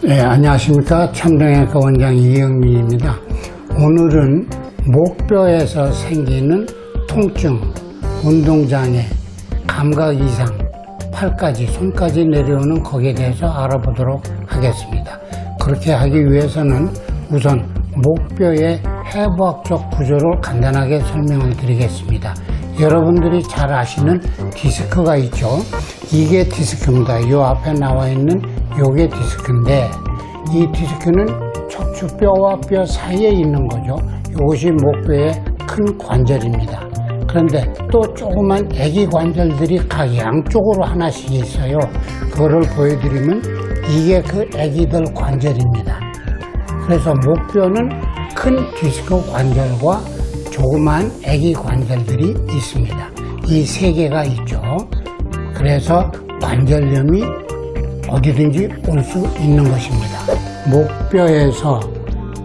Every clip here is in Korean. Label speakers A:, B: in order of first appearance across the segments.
A: 네, 안녕하십니까. 참정외과 원장 이영민입니다. 오늘은 목뼈에서 생기는 통증, 운동장애, 감각이상, 팔까지, 손까지 내려오는 거기에 대해서 알아보도록 하겠습니다. 그렇게 하기 위해서는 우선 목뼈의 해부학적 구조를 간단하게 설명을 드리겠습니다. 여러분들이 잘 아시는 디스크가 있죠. 이게 디스크입니다. 이 앞에 나와 있는 요게 디스크인데, 이 디스크는 척추뼈와 뼈 사이에 있는 거죠. 이것이 목뼈의 큰 관절입니다. 그런데 또 조그만 애기 관절들이 각 양쪽으로 하나씩 있어요. 그거를 보여드리면 이게 그 애기들 관절입니다. 그래서 목뼈는 큰 디스크 관절과 조그만 애기 관절들이 있습니다. 이 세 개가 있죠. 그래서 관절염이 어디든지 올 수 있는 것입니다. 목뼈에서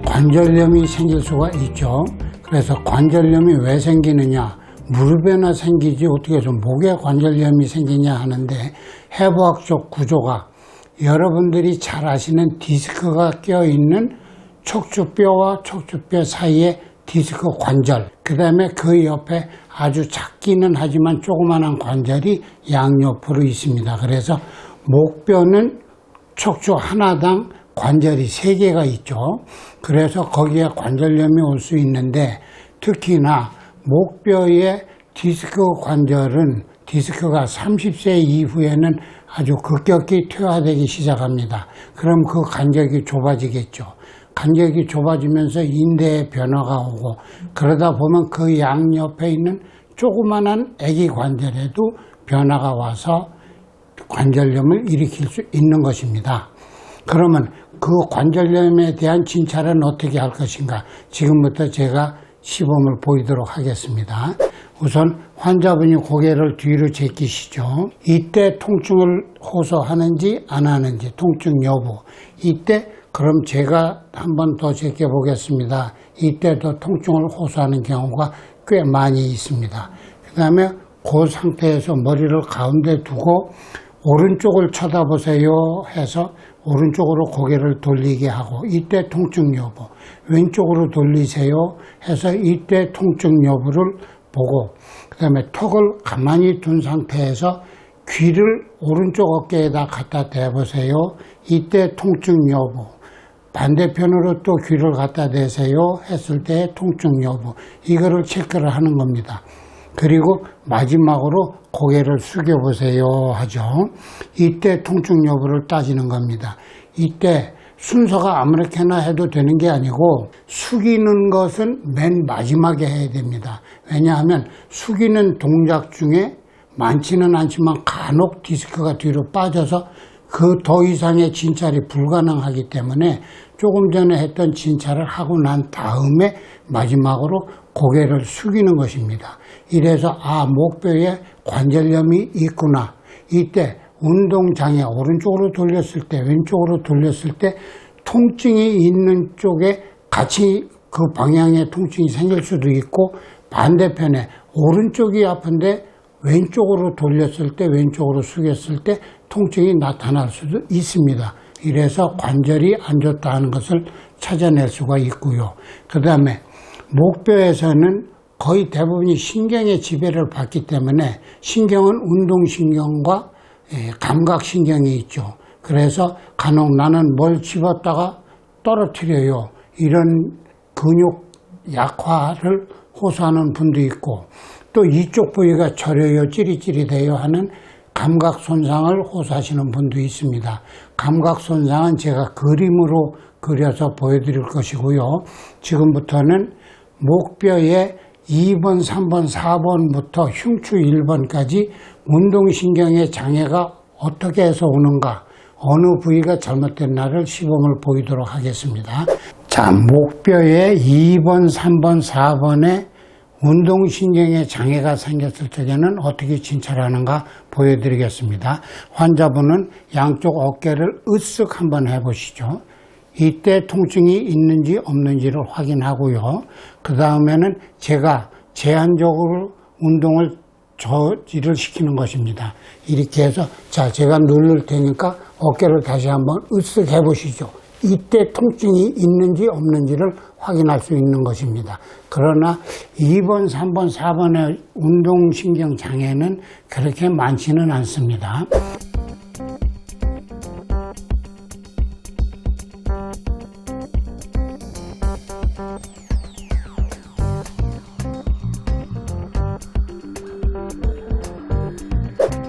A: 관절염이 생길 수가 있죠. 그래서 관절염이 왜 생기느냐, 무릎에나 생기지 어떻게 해서 목에 관절염이 생기냐 하는데, 해부학적 구조가 여러분들이 잘 아시는 디스크가 껴있는 척추뼈와 척추뼈 사이에 디스크 관절, 그 다음에 그 옆에 아주 작기는 하지만 조그만한 관절이 양옆으로 있습니다. 그래서 목뼈는 척추 하나당 관절이 3개가 있죠. 그래서 거기에 관절염이 올 수 있는데, 특히나 목뼈의 디스크 관절은 디스크가 30세 이후에는 아주 급격히 퇴화되기 시작합니다. 그럼 그 간격이 좁아지겠죠. 간격이 좁아지면서 인대에 변화가 오고, 그러다 보면 그 양옆에 있는 조그만한 애기 관절에도 변화가 와서 관절염을 일으킬 수 있는 것입니다. 그러면 그 관절염에 대한 진찰은 어떻게 할 것인가? 지금부터 제가 시범을 보이도록 하겠습니다. 우선 환자분이 고개를 뒤로 제끼시죠. 이때 통증을 호소하는지 안 하는지, 통증 여부. 이때 그럼 제가 한 번 더 제껴 보겠습니다. 이때도 통증을 호소하는 경우가 꽤 많이 있습니다. 그 다음에 그 상태에서 머리를 가운데 두고 오른쪽을 쳐다보세요 해서 오른쪽으로 고개를 돌리게 하고, 이때 통증 여부. 왼쪽으로 돌리세요 해서 이때 통증 여부를 보고, 그 다음에 턱을 가만히 둔 상태에서 귀를 오른쪽 어깨에다 갖다 대보세요. 이때 통증 여부. 반대편으로 또 귀를 갖다 대세요 했을 때 통증 여부. 이거를 체크를 하는 겁니다. 그리고 마지막으로 고개를 숙여보세요 하죠. 이때 통증 여부를 따지는 겁니다. 이때 순서가 아무렇게나 해도 되는 게 아니고, 숙이는 것은 맨 마지막에 해야 됩니다. 왜냐하면 숙이는 동작 중에 많지는 않지만 간혹 디스크가 뒤로 빠져서 그 더 이상의 진찰이 불가능하기 때문에 조금 전에 했던 진찰을 하고 난 다음에 마지막으로 고개를 숙이는 것입니다. 이래서 목뼈에 관절염이 있구나. 이때 운동장애, 오른쪽으로 돌렸을 때, 왼쪽으로 돌렸을 때 통증이 있는 쪽에 같이 그 방향의 통증이 생길 수도 있고, 반대편에 오른쪽이 아픈데 왼쪽으로 돌렸을 때, 왼쪽으로 숙였을 때 통증이 나타날 수도 있습니다. 이래서 관절이 안 좋다 하는 것을 찾아낼 수가 있고요. 그 다음에 목뼈에서는 거의 대부분이 신경의 지배를 받기 때문에, 신경은 운동신경과 감각신경이 있죠. 그래서 간혹 나는 뭘 집었다가 떨어뜨려요, 이런 근육 약화를 호소하는 분도 있고, 또 이쪽 부위가 저려요, 찌릿찌릿해요 하는 감각 손상을 호소하시는 분도 있습니다. 감각 손상은 제가 그림으로 그려서 보여드릴 것이고요. 지금부터는 목뼈의 2번, 3번, 4번부터 흉추 1번까지 운동신경의 장애가 어떻게 해서 오는가, 어느 부위가 잘못됐나를 시범을 보이도록 하겠습니다. 자, 목뼈의 2번, 3번, 4번에 운동신경의 장애가 생겼을 적에는 어떻게 진찰하는가 보여드리겠습니다. 환자분은 양쪽 어깨를 으쓱 한번 해보시죠. 이때 통증이 있는지 없는지를 확인하고요. 그 다음에는 제가 제한적으로 운동을 저지를 시키는 것입니다. 이렇게 해서 자, 제가 누를 테니까 어깨를 다시 한번 으쓱 해보시죠. 이때 통증이 있는지 없는지를 확인할 수 있는 것입니다. 그러나 2번, 3번, 4번의 운동신경 장애는 그렇게 많지는 않습니다.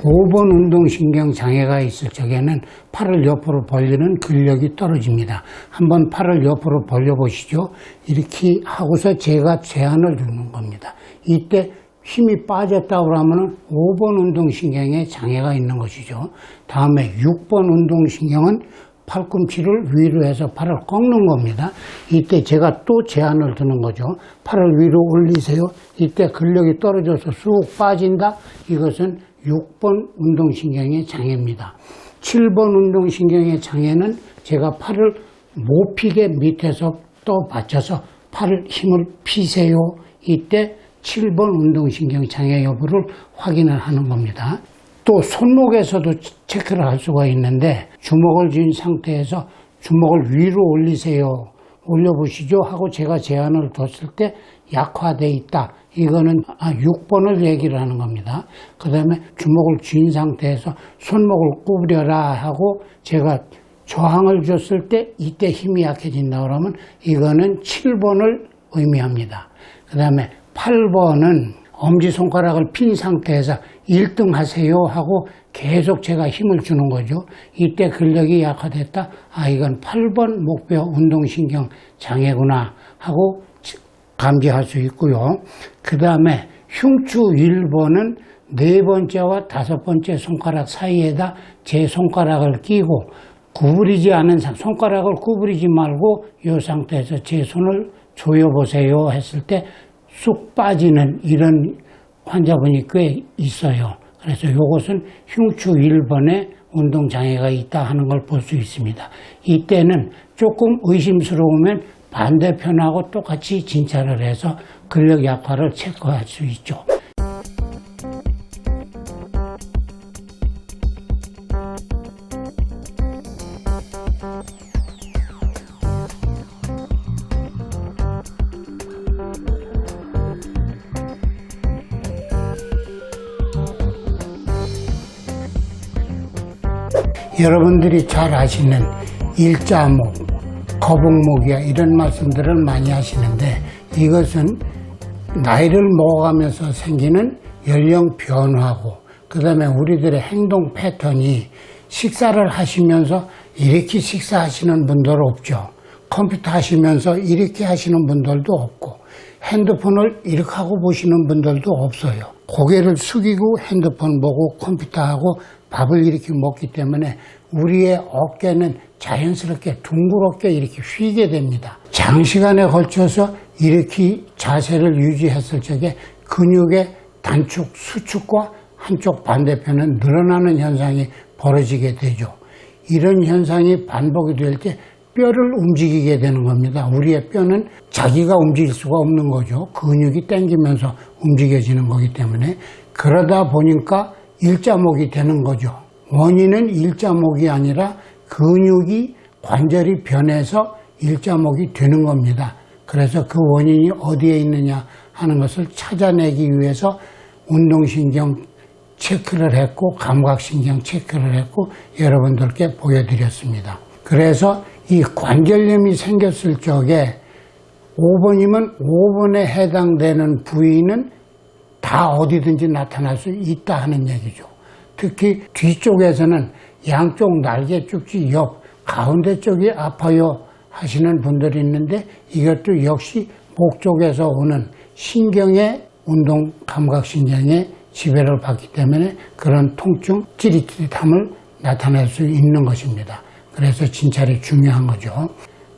A: 5번 운동신경 장애가 있을 적에는 팔을 옆으로 벌리는 근력이 떨어집니다. 한번 팔을 옆으로 벌려보시죠. 이렇게 하고서 제가 제한을 두는 겁니다. 이때 힘이 빠졌다고 하면 5번 운동신경에 장애가 있는 것이죠. 다음에 6번 운동신경은 팔꿈치를 위로 해서 팔을 꺾는 겁니다. 이때 제가 또 제한을 두는 거죠. 팔을 위로 올리세요. 이때 근력이 떨어져서 쑥 빠진다. 이것은 6번 운동신경의 장애입니다. 7번 운동신경의 장애는 제가 팔을 못 피게 밑에서 또 받쳐서 팔을 힘을 피세요. 이때 7번 운동신경 장애 여부를 확인을 하는 겁니다. 또 손목에서도 체크를 할 수가 있는데 주먹을 쥔 상태에서 주먹을 위로 올리세요. 올려보시죠 하고 제가 제한을 뒀을 때 약화되어 있다. 이거는 6번을 얘기를 하는 겁니다. 그 다음에 주먹을 쥔 상태에서 손목을 구부려라 하고 제가 저항을 줬을 때 이때 힘이 약해진다 그러면 이거는 7번을 의미합니다. 그 다음에 8번은 엄지손가락을 핀 상태에서 1등 하세요 하고 계속 제가 힘을 주는 거죠. 이때 근력이 약화됐다. 이건 8번 목뼈 운동신경 장애구나 하고 감지할 수 있고요. 그 다음에 흉추 1번은 네 번째와 다섯 번째 손가락 사이에다 제 손가락을 끼고 구부리지 않은 손가락을 구부리지 말고 이 상태에서 제 손을 조여보세요 했을 때 쑥 빠지는 이런 환자분이 꽤 있어요. 그래서 이것은 흉추 1번에 운동장애가 있다 하는 걸 볼 수 있습니다. 이때는 조금 의심스러우면 반대편하고 똑같이 진찰을 해서 근력 약화를 체크할 수 있죠. 여러분들이 잘 아시는 일자목, 거북목이야 이런 말씀들을 많이 하시는데 이것은 나이를 먹어가면서 생기는 연령 변화고 그 다음에 우리들의 행동 패턴이 식사를 하시면서 이렇게 식사하시는 분들 없죠. 컴퓨터 하시면서 이렇게 하시는 분들도 없고 핸드폰을 이렇게 하고 보시는 분들도 없어요. 고개를 숙이고 핸드폰 보고 컴퓨터하고 밥을 이렇게 먹기 때문에 우리의 어깨는 자연스럽게 둥그렇게 이렇게 휘게 됩니다. 장시간에 걸쳐서 이렇게 자세를 유지했을 적에 근육의 단축, 수축과 한쪽 반대편은 늘어나는 현상이 벌어지게 되죠. 이런 현상이 반복이 될 때 뼈를 움직이게 되는 겁니다. 우리의 뼈는 자기가 움직일 수가 없는 거죠. 근육이 당기면서 움직여지는 거기 때문에 그러다 보니까 일자목이 되는 거죠. 원인은 일자목이 아니라 근육이 관절이 변해서 일자목이 되는 겁니다. 그래서 그 원인이 어디에 있느냐 하는 것을 찾아내기 위해서 운동신경 체크를 했고 감각신경 체크를 했고 여러분들께 보여드렸습니다. 그래서 이 관절염이 생겼을 적에 5번이면 5번에 해당되는 부위는 다 어디든지 나타날 수 있다 하는 얘기죠. 특히 뒤쪽에서는 양쪽 날개 쪽지 옆 가운데 쪽이 아파요 하시는 분들이 있는데 이것도 역시 목 쪽에서 오는 신경의 운동 감각신경의 지배를 받기 때문에 그런 통증, 찌릿찌릿함을 나타낼 수 있는 것입니다. 그래서 진찰이 중요한 거죠.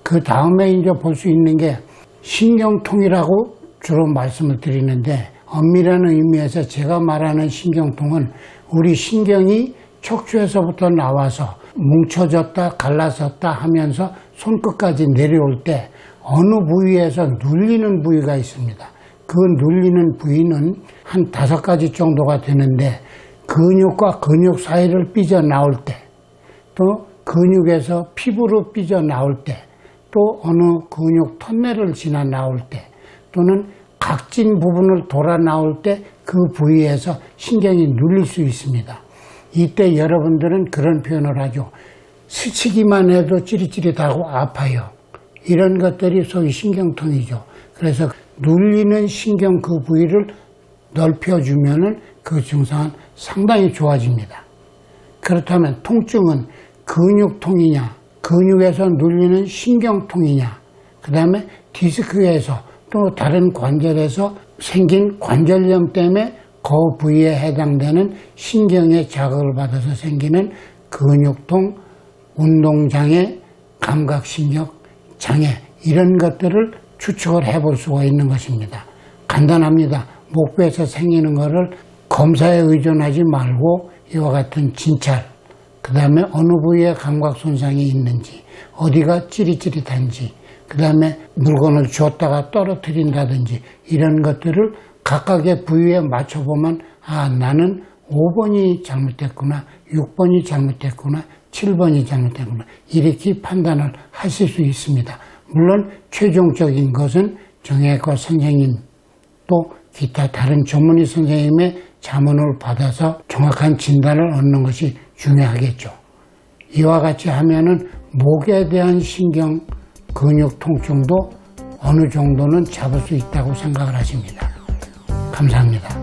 A: 그 다음에 이제 볼 수 있는 게 신경통이라고 주로 말씀을 드리는데 엄밀한 의미에서 제가 말하는 신경통은 우리 신경이 척추에서부터 나와서 뭉쳐졌다 갈라졌다 하면서 손끝까지 내려올 때 어느 부위에서 눌리는 부위가 있습니다. 그 눌리는 부위는 한 5가지 정도가 되는데 근육과 근육 사이를 삐져나올 때, 또 근육에서 피부로 삐져나올 때, 또 어느 근육 터널을 지나 나올 때, 또는 각진 부분을 돌아 나올 때 그 부위에서 신경이 눌릴 수 있습니다. 이때 여러분들은 그런 표현을 하죠. 스치기만 해도 찌릿찌릿하고 아파요. 이런 것들이 소위 신경통이죠. 그래서 눌리는 신경 그 부위를 넓혀주면은 그 증상은 상당히 좋아집니다. 그렇다면 통증은 근육통이냐, 근육에서 눌리는 신경통이냐, 그 다음에 디스크에서 또 다른 관절에서 생긴 관절염 때문에 그 부위에 해당되는 신경의 자극을 받아서 생기는 근육통, 운동장애, 감각신경 장애, 이런 것들을 추측을 해볼 수가 있는 것입니다. 간단합니다. 목뼈에서 생기는 것을 검사에 의존하지 말고 이와 같은 진찰, 그 다음에 어느 부위에 감각 손상이 있는지, 어디가 찌릿찌릿한지, 그 다음에 물건을 줬다가 떨어뜨린다든지 이런 것들을 각각의 부위에 맞춰보면 아, 나는 5번이 잘못됐구나, 6번이 잘못됐구나, 7번이 잘못됐구나, 이렇게 판단을 하실 수 있습니다. 물론 최종적인 것은 정형외과 선생님 또 기타 다른 전문의 선생님의 자문을 받아서 정확한 진단을 얻는 것이 중요하겠죠. 이와 같이 하면은 목에 대한 신경 근육 통증도 어느 정도는 잡을 수 있다고 생각을 하십니다. 감사합니다.